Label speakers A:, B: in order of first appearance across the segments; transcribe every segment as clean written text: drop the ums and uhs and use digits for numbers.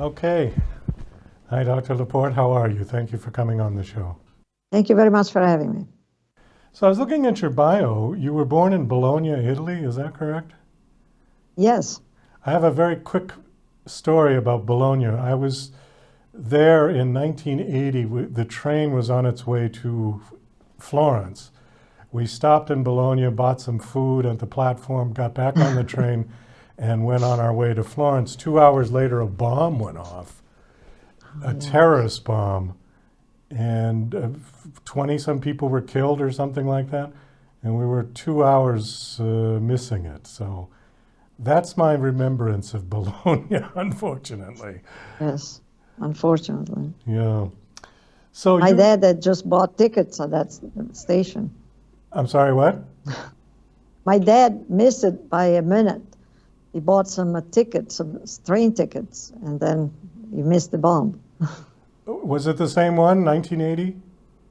A: Okay. Hi, Dr. LePort. How are you? Thank you for coming on the show.
B: Thank you very much for having me.
A: So I was looking at your bio. You were born in Bologna, Italy. Is that correct?
B: Yes.
A: I have a very quick story about Bologna. I was there in 1980. The train was on its way to Florence. We stopped in Bologna, bought some food at the platform, got back on the train, and went on our way to Florence. 2 hours later, a bomb went off, a terrorist bomb, and 20 some people were killed or something like that. And we were 2 hours missing it. So that's my remembrance of Bologna, unfortunately.
B: Yes, unfortunately.
A: Yeah. So
B: My dad had just bought tickets at that station.
A: I'm sorry, what?
B: My dad missed it by a minute. He bought some tickets, some train tickets, and then he missed the bomb.
A: Was it the same one, 1980?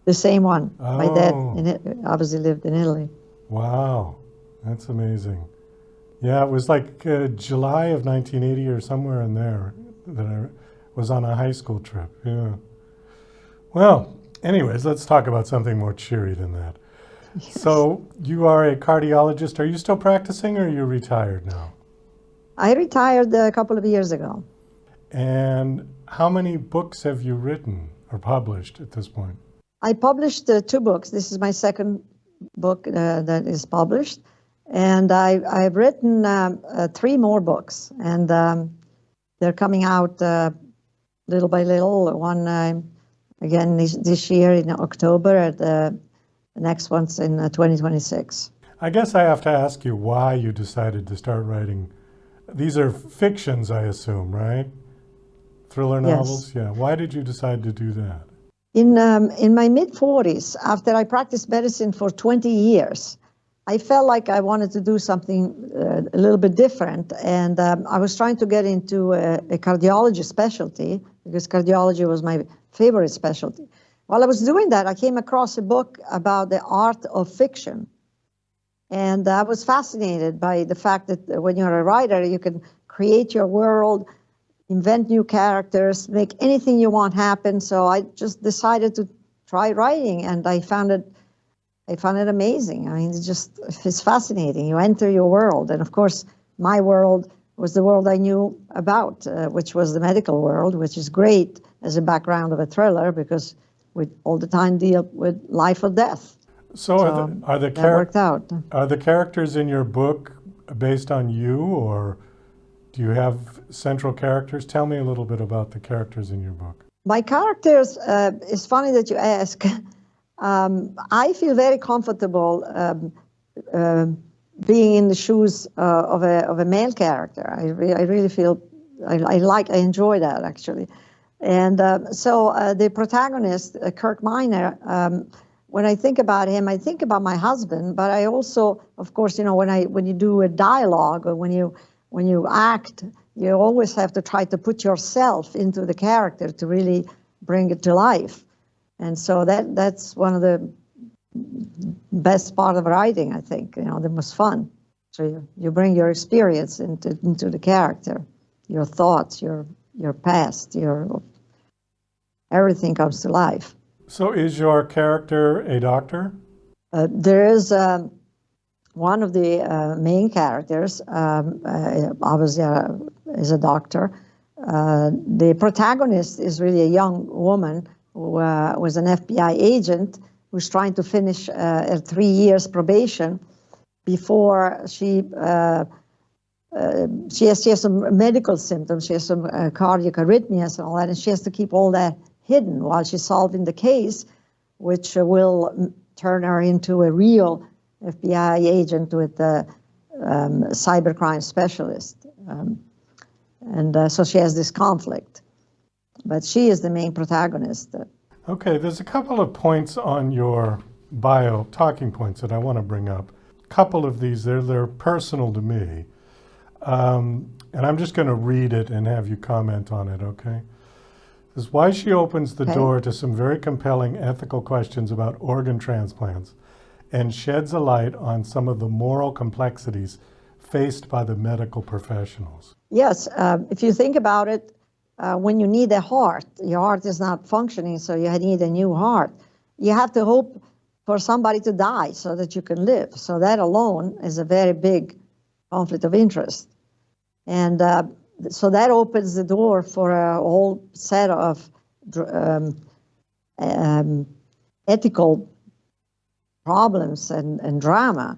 B: The same one. My dad
A: Oh,
B: obviously lived in Italy.
A: wow. That's amazing. Yeah, it was like July of 1980 or somewhere in there that I was on a high school trip. Yeah. Well, anyways, let's talk about something more cheery than that.
B: Yes.
A: So you are a cardiologist. Are you still practicing or are you retired now?
B: I retired a couple of years ago.
A: And how many books have you written or published at this point?
B: I published two books. This is my second book that is published. And I've written three more books, and they're coming out little by little. One, again, this year in October, and the next one's in 2026.
A: I guess I have to ask you why you decided to start writing. These are fictions, I assume, right? Thriller
B: Yes.
A: novels? Yeah. Why did you decide to do that?
B: In my mid-40s, after I practiced medicine for 20 years, I felt like I wanted to do something a little bit different. And I was trying to get into a cardiology specialty because cardiology was my favorite specialty. While I was doing that, I came across a book about the art of fiction. And I was fascinated by the fact that when you're a writer, you can create your world, invent new characters, make anything you want happen. So I just decided to try writing, and I found it amazing. I mean, it's fascinating. You enter your world, and of course, my world was the world I knew about, which was the medical world, which is great as a background of a thriller because we all the time deal with life or death.
A: So
B: So that worked out.
A: are the characters in your book based on you, or do you have central characters? Tell me a little bit about the characters in your book.
B: My characters, it's funny that you ask. I feel very comfortable being in the shoes of a male character. I really feel I enjoy that actually. And so the protagonist, Kirk Miner, when I think about him, I think about my husband. But I also, of course, when you do a dialogue or when you act, you always have to try to put yourself into the character to really bring it to life. And so that's one of the best part of writing, I think, the most fun. So you bring your experience into the character, your thoughts, your past, everything comes to life.
A: So is your character a doctor?
B: There is one of the main characters, obviously, is a doctor. The protagonist is really a young woman who was an FBI agent who's trying to finish her 3 years probation before she has some medical symptoms. She has some cardiac arrhythmias and all that, and she has to keep all that hidden while she's solving the case, which will turn her into a real FBI agent with a cybercrime specialist. And so she has this conflict. But she is the main protagonist.
A: Okay, there's a couple of points on your bio, talking points that I want to bring up. A couple of these, they're personal to me. And I'm just going to read it and have you comment on it, okay? This is why she opens the door to some very compelling ethical questions about organ transplants and sheds a light on some of the moral complexities faced by the medical professionals.
B: Yes, if you think about it, when you need a heart, your heart is not functioning, so you need a new heart. You have to hope for somebody to die so that you can live. So that alone is a very big conflict of interest. And so that opens the door for a whole set of ethical problems and drama.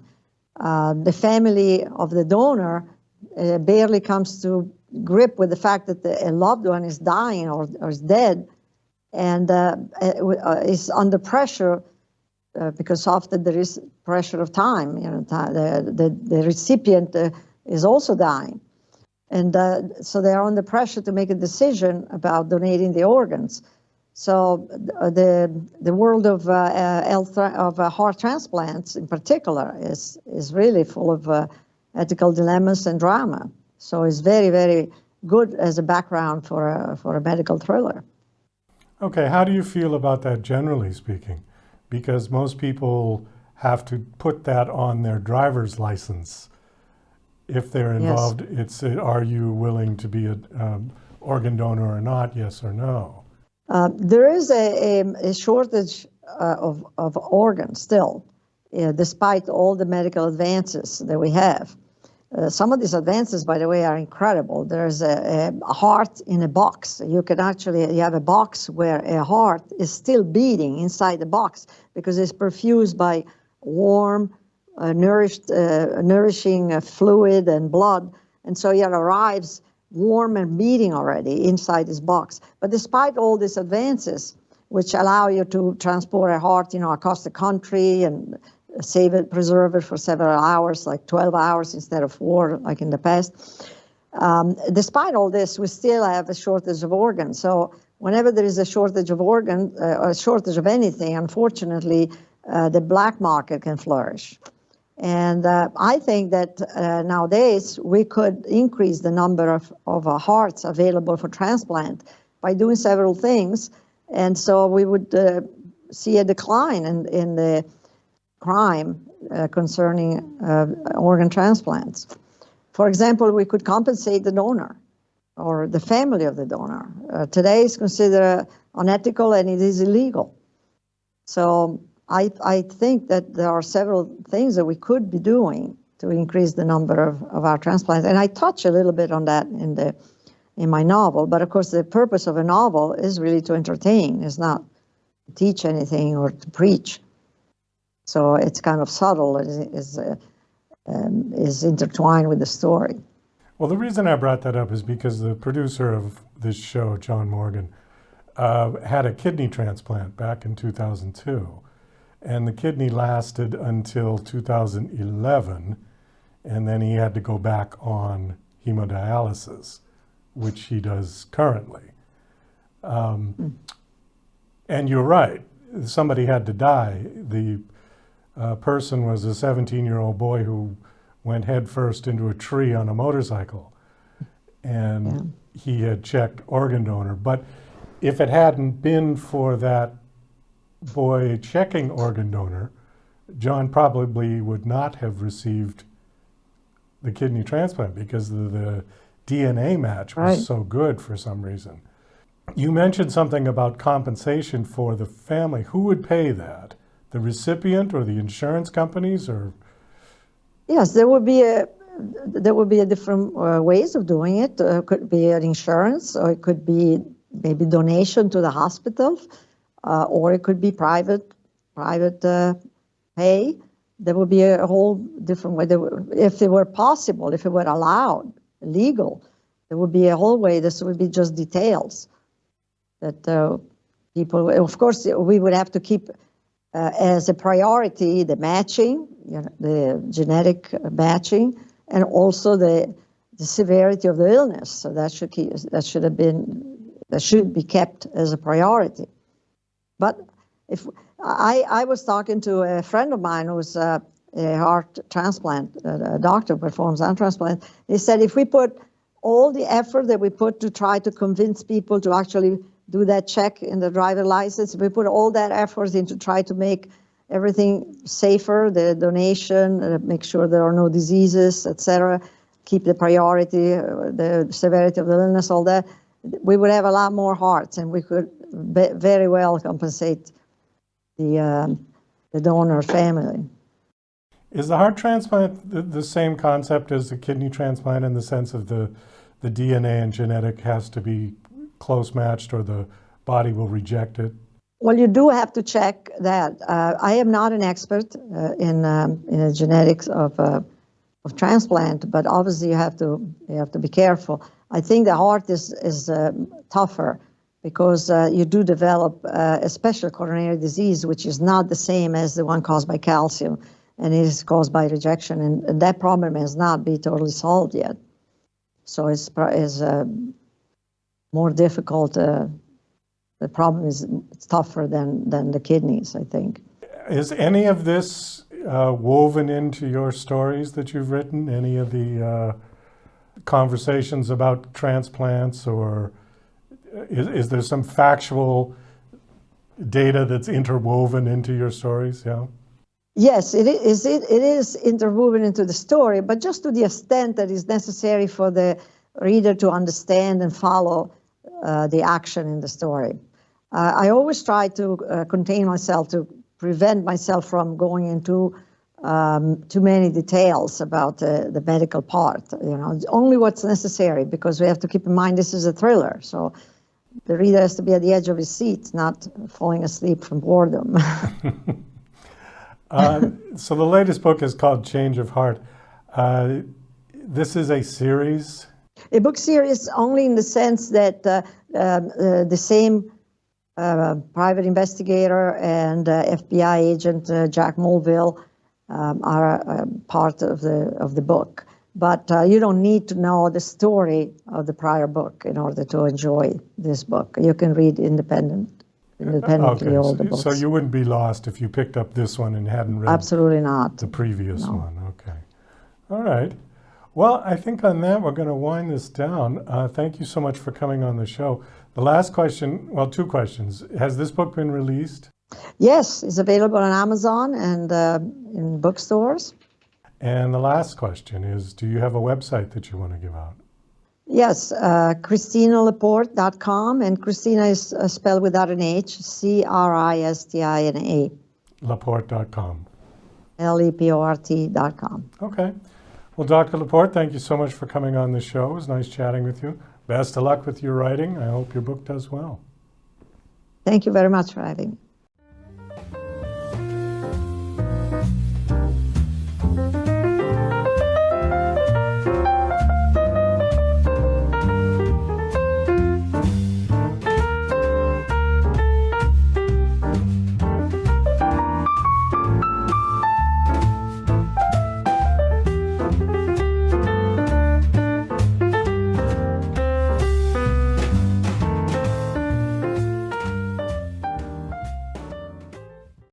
B: The family of the donor barely comes to grip with the fact that a loved one is dying or is dead, and is under pressure because often there is pressure of time. You know, the recipient is also dying, and so they are under pressure to make a decision about donating the organs. So the world of heart transplants in particular is really full of ethical dilemmas and drama. So it's very, very good as a background for a medical thriller.
A: Okay, how do you feel about that generally speaking? Because most people have to put that on their driver's license if they're involved. Yes. It's are you willing to be an organ donor or not, yes or no?
B: There is a shortage of organs still, despite all the medical advances that we have. Some of these advances, by the way, are incredible. There's a heart in a box. You have a box where a heart is still beating inside the box because it's perfused by warm, nourishing fluid and blood. And so it arrives warm and beating already inside this box. But despite all these advances, which allow you to transport a heart, across the country and save it, preserve it for several hours, like 12 hours instead of 4, like in the past. Despite all this, we still have a shortage of organs. So whenever there is a shortage of organ, or a shortage of anything, unfortunately, the black market can flourish. And I think that nowadays we could increase the number of hearts available for transplant by doing several things. And so we would see a decline in the crime concerning organ transplants. For example, we could compensate the donor or the family of the donor. Today is considered unethical and it is illegal. So I think that there are several things that we could be doing to increase the number of our transplants. And I touch a little bit on that in my novel. But of course, the purpose of a novel is really to entertain. It's not to teach anything or to preach. So it's kind of subtle, is intertwined with the story.
A: Well, the reason I brought that up is because the producer of this show, John Morgan, had a kidney transplant back in 2002. And the kidney lasted until 2011, and then he had to go back on hemodialysis, which he does currently. And you're right, somebody had to die. The person was a 17-year-old boy who went headfirst into a tree on a motorcycle, and he had checked organ donor. But if it hadn't been for that boy checking organ donor, John probably would not have received the kidney transplant because the DNA match was so good for some reason. You mentioned something about compensation for the family. Who would pay that? The recipient or the insurance companies, or?
B: Yes, there would be a different ways of doing it. Could be an insurance, or it could be maybe donation to the hospital, or it could be private pay. There would be a whole different way. If it were possible, if it were allowed, legal, there would be a whole way. This would be just details that people. Of course, we would have to keep. As a priority, the matching, the genetic matching, and also the severity of the illness. So that should be kept as a priority. But if I was talking to a friend of mine who's a heart transplant, a doctor who performs heart transplant. He said if we put all the effort that we put to try to convince people to actually do that check in the driver license, we put all that effort into try to make everything safer, the donation, make sure there are no diseases, etc., keep the priority, the severity of the illness, all that. we would have a lot more hearts, and we could very well compensate the donor family.
A: Is the heart transplant the same concept as the kidney transplant in the sense of the DNA and genetic has to be close matched or the body will reject it?
B: Well, you do have to check that. I am not an expert in the genetics of transplant, but obviously you have to be careful. I think the heart is tougher because you do develop a special coronary disease, which is not the same as the one caused by calcium, and it is caused by rejection, and that problem has not been totally solved yet. So it's more difficult. The problem is it's tougher than the kidneys, I think.
A: Is any of this woven into your stories that you've written? Any of the conversations about transplants, or is there some factual data that's interwoven into your stories? Yeah.
B: Yes, it is interwoven into the story, but just to the extent that is necessary for the reader to understand and follow the action in the story. I always try to contain myself to prevent myself from going into too many details about the medical part. Only what's necessary, because we have to keep in mind this is a thriller. So the reader has to be at the edge of his seat, not falling asleep from boredom.
A: So the latest book is called Change of Heart. This is a series?
B: A book series only in the sense that the same private investigator and FBI agent Jack Mulville are part of the book. But you don't need to know the story of the prior book in order to enjoy this book. You can read independently all the books.
A: So you wouldn't be lost if you picked up this one and hadn't read
B: Absolutely not.
A: the previous one. Okay. All right. Well, I think on that we're going to wind this down. Thank you so much for coming on the show. The last question, well, two questions. Has this book been released?
B: Yes, it's available on Amazon and in bookstores.
A: And the last question is, do you have a website that you want to give out?
B: Yes, CristinaLePort.com, and Cristina is spelled without an H, Cristina.
A: LePort.com.
B: LEPORT.com.
A: Okay. Well, Dr. LePort, thank you so much for coming on the show. It was nice chatting with you. Best of luck with your writing. I hope your book does well.
B: Thank you very much for having me.